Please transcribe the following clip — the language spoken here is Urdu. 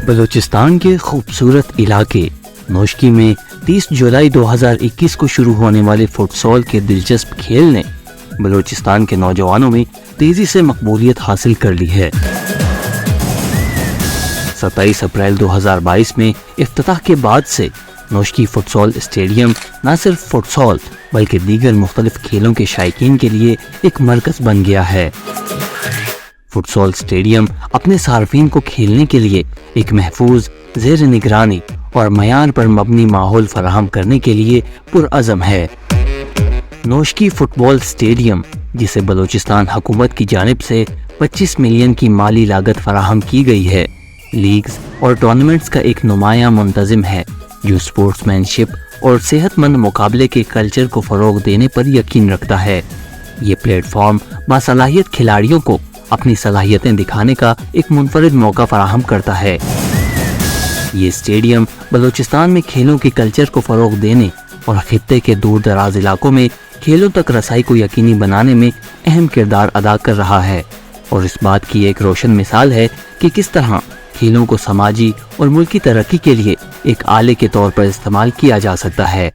بلوچستان کے خوبصورت علاقے نوشکی میں 30 جولائی 2021 کو شروع ہونے والے فٹسال کے دلچسپ کھیل نے بلوچستان کے نوجوانوں میں تیزی سے مقبولیت حاصل کر لی ہے۔ 27 اپریل 2022 میں افتتاح کے بعد سے نوشکی فٹسال اسٹیڈیم نہ صرف فٹسال بلکہ دیگر مختلف کھیلوں کے شائقین کے لیے ایک مرکز بن گیا ہے۔ فٹسال اسٹیڈیم اپنے صارفین کو کھیلنے کے لیے ایک محفوظ، زیر نگرانی اور معیار پر مبنی ماحول فراہم کرنے کے لیے پرعزم ہے۔ نوشکی فٹ بال اسٹیڈیم، جسے بلوچستان حکومت کی جانب سے 25 ملین کی مالی لاگت فراہم کی گئی ہے، لیگز اور ٹورنامنٹس کا ایک نمایاں منتظم ہے جو سپورٹس مین شپ اور صحت مند مقابلے کے کلچر کو فروغ دینے پر یقین رکھتا ہے۔ یہ پلیٹ فارم باصلاحیت کھلاڑیوں کو اپنی صلاحیتیں دکھانے کا ایک منفرد موقع فراہم کرتا ہے۔ یہ اسٹیڈیم بلوچستان میں کھیلوں کے کلچر کو فروغ دینے اور خطے کے دور دراز علاقوں میں کھیلوں تک رسائی کو یقینی بنانے میں اہم کردار ادا کر رہا ہے، اور اس بات کی ایک روشن مثال ہے کہ کس طرح کھیلوں کو سماجی اور ملکی ترقی کے لیے ایک آلے کے طور پر استعمال کیا جا سکتا ہے۔